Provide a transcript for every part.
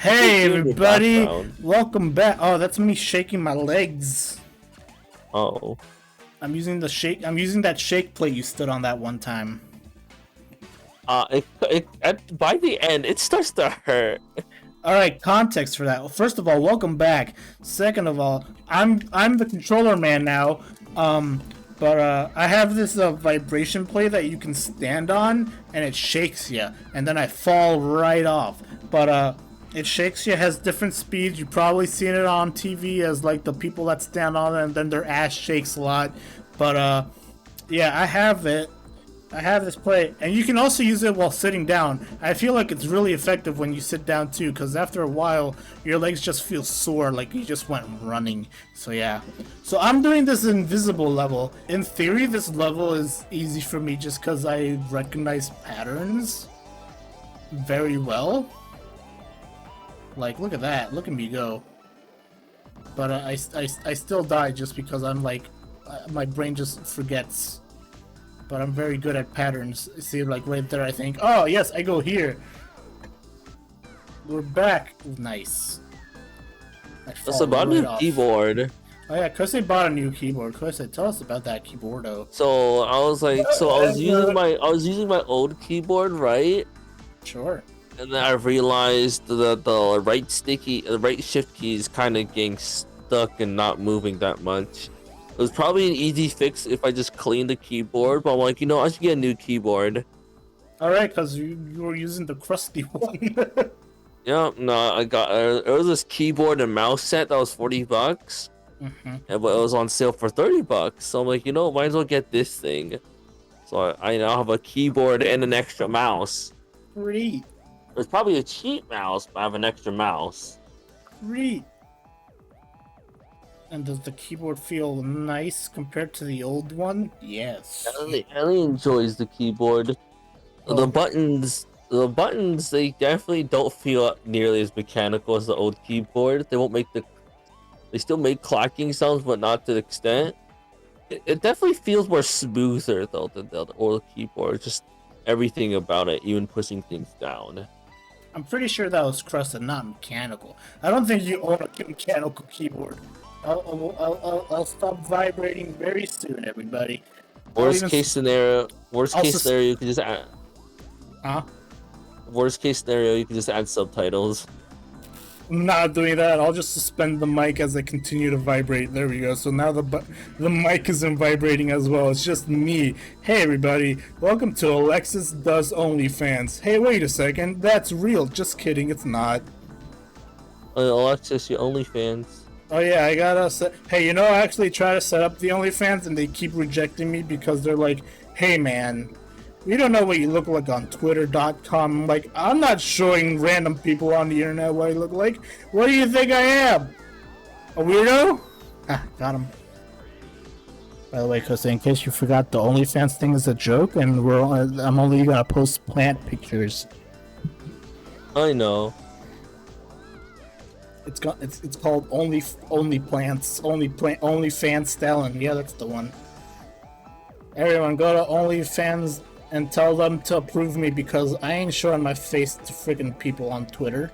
Hey You in the everybody, background. welcome back. Oh, that's me shaking my legs. Oh. I'm using that shake plate you stood on that one time. By the end, it starts to hurt. All right, context for that. Well, first of all, welcome back. Second of all, I'm the controller man now. But I have this vibration plate that you can stand on, and it shakes you, and then I fall right off. But it shakes you, has different speeds. You've probably seen it on TV as like the people that stand on it, and then their ass shakes a lot. But yeah, I have it. I have this plate, and you can also use it while sitting down. I feel like it's really effective when you sit down too, because after a while, your legs just feel sore, like you just went running. So yeah. So I'm doing this invisible level. In theory, this level is easy for me just because I recognize patterns very well. Like, look at that. Look at me go. But I still die just because I'm like, my brain just forgets. But I'm very good at patterns. See, like right there, I think, oh yes, I go here. We're back. Nice. It's about new keyboard. Oh yeah, Kose bought a new keyboard. Kose, tell us about that keyboardo. So I was like, I was using my old keyboard, right? Sure. And then I realized that the right shift key is kind of getting stuck and not moving that much. It was probably an easy fix if I just cleaned the keyboard, but I'm like, you know, I should get a new keyboard. Alright, because you were using the crusty one. Yeah, no, I got it was this keyboard and mouse set that was $40, but it was on sale for $30. So I'm like, you know, might as well get this thing. So I now have a keyboard and an extra mouse. Great. It's probably a cheap mouse, but I have an extra mouse. Great. And does the keyboard feel nice compared to the old one? Yes. Ellie enjoys the keyboard. Oh. The buttons, they definitely don't feel nearly as mechanical as the old keyboard. They still make clacking sounds, but not to the extent. It definitely feels more smoother though than the old keyboard. Just everything about it, even pushing things down. I'm pretty sure that was crusted, not mechanical. I don't think you own a mechanical keyboard. I'll stop vibrating very soon, everybody. Worst case scenario, you can just add. Huh? Worst case scenario, you can just add subtitles. I'm not doing that. I'll just suspend the mic as I continue to vibrate. There we go. So now the mic isn't vibrating as well. It's just me. Hey everybody, welcome to Alexis Does OnlyFans. Hey, wait a second. That's real. Just kidding. It's not. Alexis, you OnlyFans. Oh yeah, I gotta set. Hey, you know, I actually try to set up the OnlyFans and they keep rejecting me because they're like, hey man, we don't know what you look like on Twitter.com. I'm like, I'm not showing random people on the internet what I look like. What do you think I am? A weirdo? Ah, got him. By the way, cause in case you forgot, the OnlyFans thing is a joke, and I'm only gonna post plant pictures. I know. It's called only plants, only FanStalin. Yeah, that's the one. Everyone, go to OnlyFans and tell them to approve me because I ain't showing my face to freaking people on Twitter.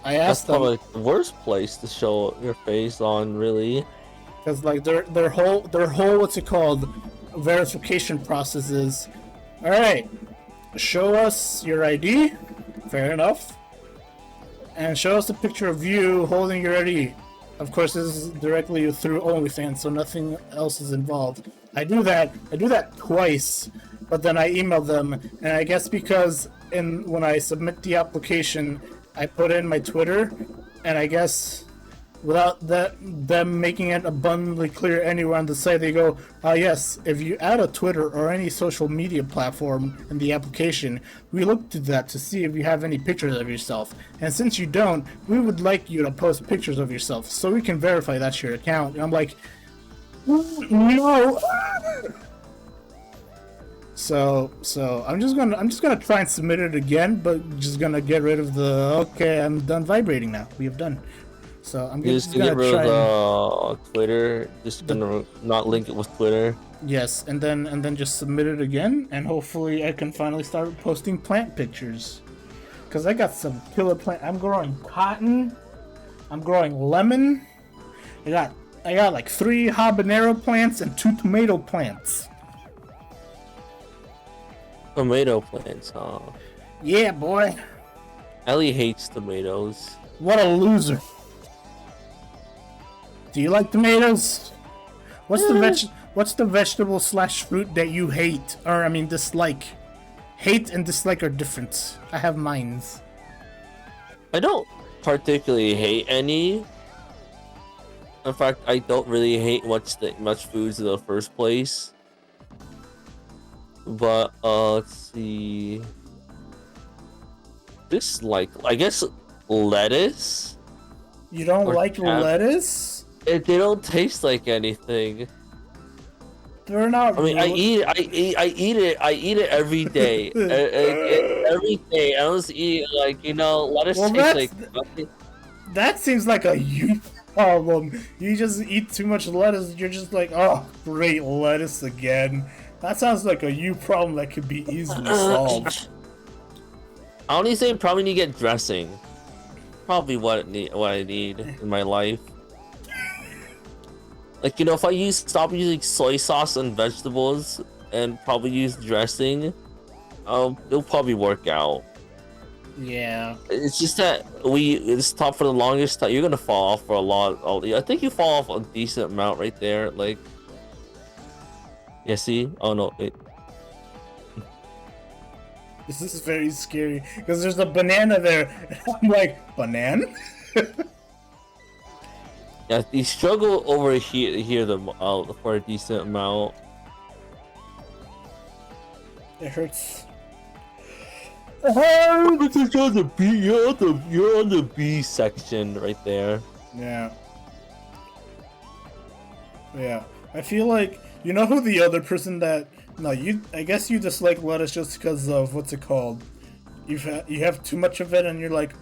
I asked them. That's probably the worst place to show your face on, really. Because like their whole what's it called, verification process is, all right, show us your ID. Fair enough. And show us a picture of you holding your ID. Of course, this is directly through OnlyFans, so nothing else is involved. I do that twice, but then I email them, and I guess because when I submit the application, I put in my Twitter, and I guess without them making it abundantly clear anywhere on the site, they go, yes, if you add a Twitter or any social media platform in the application, we look to that to see if you have any pictures of yourself. And since you don't, we would like you to post pictures of yourself so we can verify that's your account. And I'm like, no. So I'm just gonna try and submit it again, but just gonna get rid of the okay, I'm done vibrating now. We have done. So I'm just gonna get rid of Twitter. Just gonna not link it with Twitter. Yes, and then just submit it again, and hopefully I can finally start posting plant pictures. because I got some killer plant. I'm growing cotton. I'm growing lemon. I got like 3 habanero plants and 2 tomato plants. Tomato plants, huh? Yeah, boy. Ellie hates tomatoes. What a loser. Do you like tomatoes? What's the vegetable slash fruit that you hate, or I mean dislike? Hate and dislike are different. I have mines. I don't particularly hate any. In fact, I don't really hate much foods in the first place. But let's see. Dislike, I guess, lettuce. You don't like lettuce? They don't taste like anything. They're not. I mean, I eat it every day. Every day, I don't eat lettuce tastes like. That seems like a you problem. You just eat too much lettuce. You're just like, oh, great lettuce again. That sounds like a you problem that could be easily solved. I only say probably need to get dressing. Probably what I need in my life. Like, if I stop using soy sauce and vegetables and probably use dressing, it'll probably work out. Yeah. It's just that it's tough for the longest time. You're gonna fall off for a lot. I think you fall off a decent amount right there. Like, yeah, see? Oh no, This is very scary because there's a banana there. I'm like, banana? Yeah, you struggle over here for a decent amount. It hurts. You're on the B section right there. Yeah. Yeah. I feel like who the other person that I guess you dislike lettuce just because of what's it called? You have too much of it and you're like,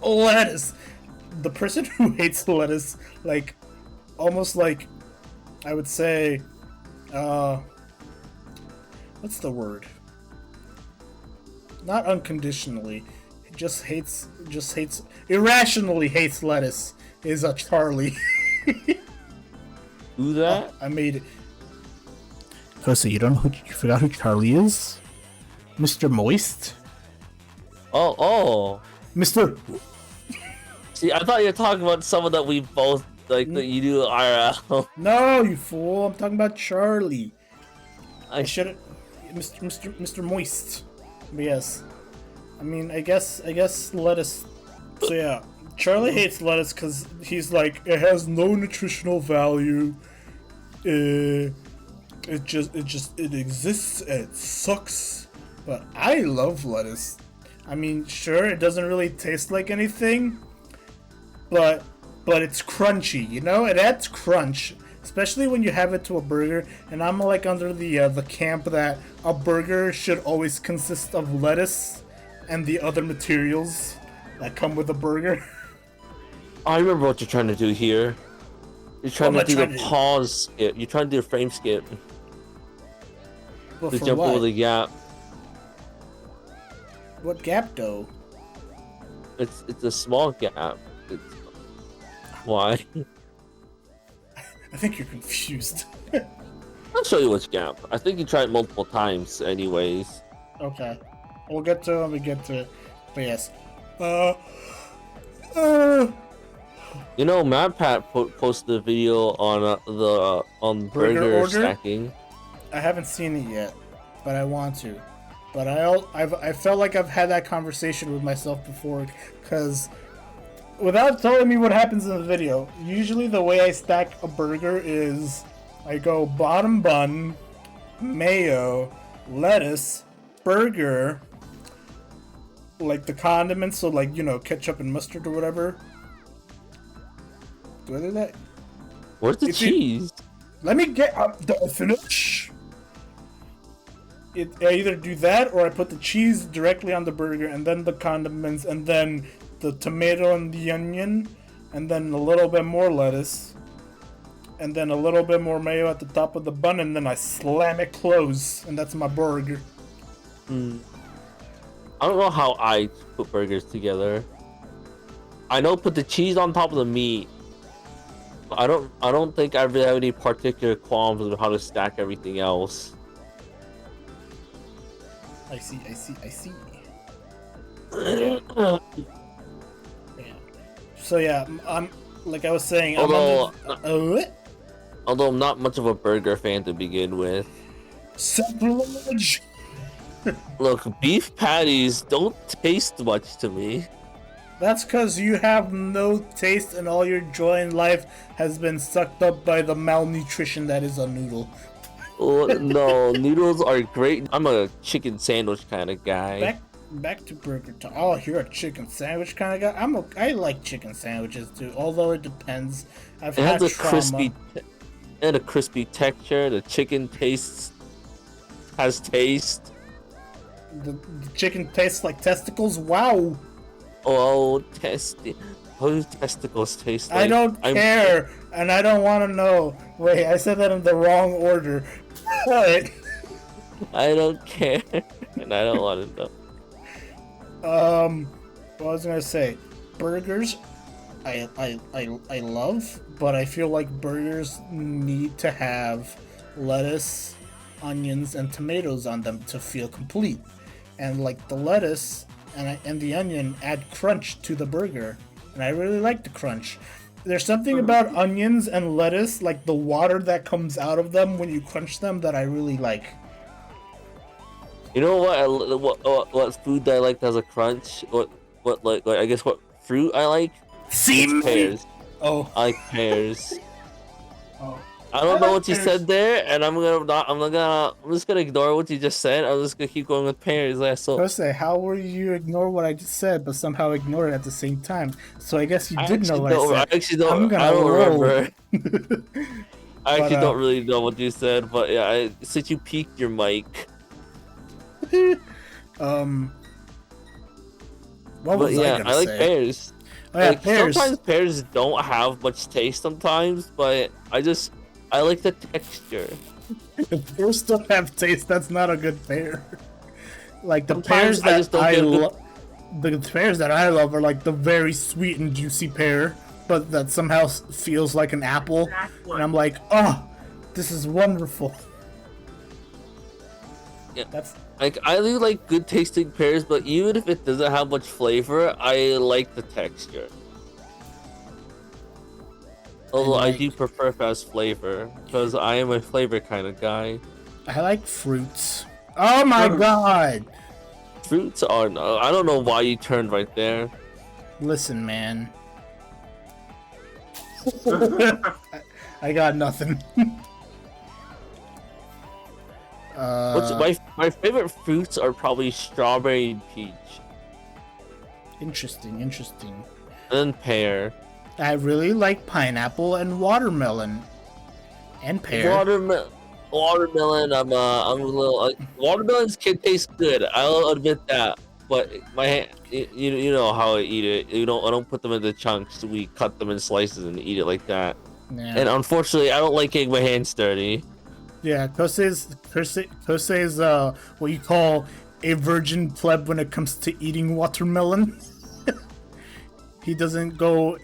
oh, lettuce. The person who hates lettuce, like, almost like, I would say, what's the word? Not unconditionally, just irrationally hates lettuce is a Charlie. Who that? I made it. Oh, so you forgot who Charlie is? Mr. Moist? Oh. Mr. See, I thought you were talking about someone that we both like that you do IRL. No, you fool! I'm talking about Charlie. I should have, Mr. Moist. But yes, I mean, I guess lettuce. So yeah, Charlie hates lettuce because he's like, it has no nutritional value. It exists and it sucks. But I love lettuce. I mean, sure, it doesn't really taste like anything. But it's crunchy, It adds crunch, especially when you have it to a burger. And I'm like under the camp that a burger should always consist of lettuce and the other materials that come with a burger. I remember what you're trying to do here. You're trying to do the pause skip. You're trying to do a frame skip. Well, to jump over the gap. What gap, though? It's a small gap. Why? I think you're confused. I'll show you which gap. I think you tried multiple times anyways. Okay. We'll get to it when we get to it. But yes. MadPat posted a video on burger stacking. I haven't seen it yet, but I want to. But I felt like I've had that conversation with myself before, because without telling me what happens in the video, usually the way I stack a burger is I go bottom bun, mayo, lettuce, burger, like the condiments, so like, ketchup and mustard or whatever. Do I do that? Where's the cheese? Let me get up the finish. I either do that or I put the cheese directly on the burger and then the condiments and then the tomato and the onion and then a little bit more lettuce and then a little bit more mayo at the top of the bun and then I slam it close and that's my burger. I don't know how I put burgers together. I know put the cheese on top of the meat. I don't think I really have any particular qualms with how to stack everything else. I see. although Yeah. So yeah, I'm like I was saying. although I'm not much of a burger fan to begin with. Sacrilege. Look, beef patties don't taste much to me. That's because you have no taste and all your joy in life has been sucked up by the malnutrition that is a noodle. Oh, no, noodles are great. I'm a chicken sandwich kind of guy. Back to burger time. Oh, you're a chicken sandwich kind of guy. I like chicken sandwiches too, although it depends. I've had trauma. It has a crispy texture. The chicken has taste. The chicken tastes like testicles. Wow. Oh, how do testicles taste like? I don't care, and I don't want to know. Wait, I said that in the wrong order. What? I don't care, and I don't want to know. What I was gonna say, burgers, I love, but I feel like burgers need to have lettuce, onions, and tomatoes on them to feel complete, and like the lettuce and the onion add crunch to the burger, and I really like the crunch. There's something about onions and lettuce, like the water that comes out of them when you crunch them, that I really like. You know what food that I like that has a crunch? What I guess what fruit I like? Pears. Oh, I like pears. Oh. I don't know what you said there, and I'm just gonna ignore what you just said. I'm just gonna keep going with pears. Jose, how will you ignore what I just said, but somehow ignore it at the same time? So I guess you did know what I said. I actually don't. I don't remember. I actually don't really know what you said, but yeah, since you peaked your mic. What was I like pears. Oh, yeah, pears. Sometimes pears don't have much taste sometimes, but I like the texture. If pears don't have taste, that's not a good pear. Like the Sometimes pears that the pears that I love are like the very sweet and juicy pear, but that somehow feels like an apple, and I'm like, oh, this is wonderful. Yeah, I do like good tasting pears, but even if it doesn't have much flavor, I like the texture. Although I do prefer fast flavor, because I am a flavor kind of guy. I like fruits. Oh my god! Fruits are no. I don't know why you turned right there. Listen, man. I got nothing. My favorite fruits are probably strawberry and peach. Interesting. And then pear. I really like pineapple and watermelon. And pear. Watermelon. I'm a little. Watermelons can taste good. I'll admit that. But you know how I eat it. I don't put them into chunks. We cut them in slices and eat it like that. Yeah. And unfortunately, I don't like getting my hands dirty. Yeah, Kosei's what you call a virgin pleb when it comes to eating watermelon. He doesn't go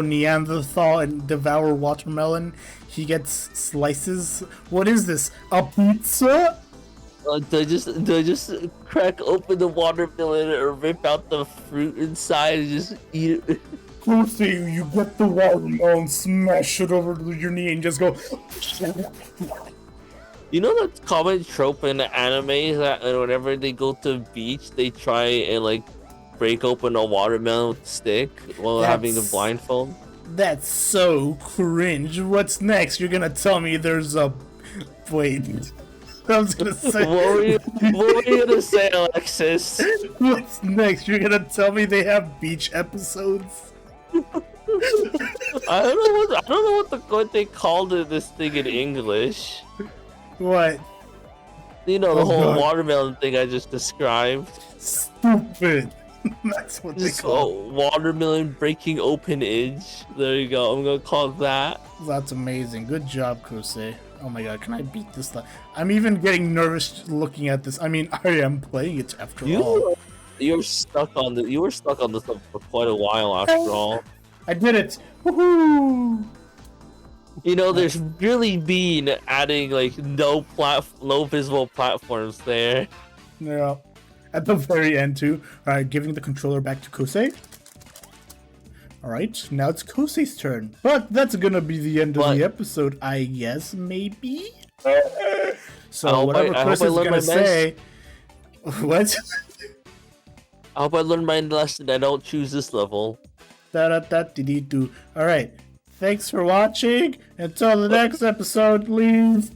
Neanderthal and devour watermelon. He gets slices. What is this? A pizza? Do I just crack open the watermelon or rip out the fruit inside and just eat it? Kosei, you get the watermelon, smash it over your knee, and just go. You know that common trope in anime that whenever they go to the beach, they try and like break open a watermelon with a stick while having the blindfold? That's so cringe. What's next? You're gonna tell me there's a... Wait. I was gonna say... What were you gonna say, Alexis? What's next? You're gonna tell me they have beach episodes? I don't know what they called this thing in English. What? You know, the whole watermelon thing I just described. Stupid. That's what they call watermelon breaking open edge. There you go. I'm gonna call it that. That's amazing. Good job, Kosei. Oh my god, can I beat this? I'm even getting nervous looking at this. I mean, I am playing it after all. You were stuck on this one for quite a while after all. I did it! Woohoo! You know, there's really been adding like no visible platforms there. Yeah. At the very end too. Alright, giving the controller back to Kosei. Alright, now it's Kosei's turn. But that's gonna be the end of the episode, I guess, maybe? So whatever Chris is gonna say... What? I hope I learned my lesson. I don't choose this level. Da-da-da-dee-dee-doo. Alright, thanks for watching. Until the next episode, leave.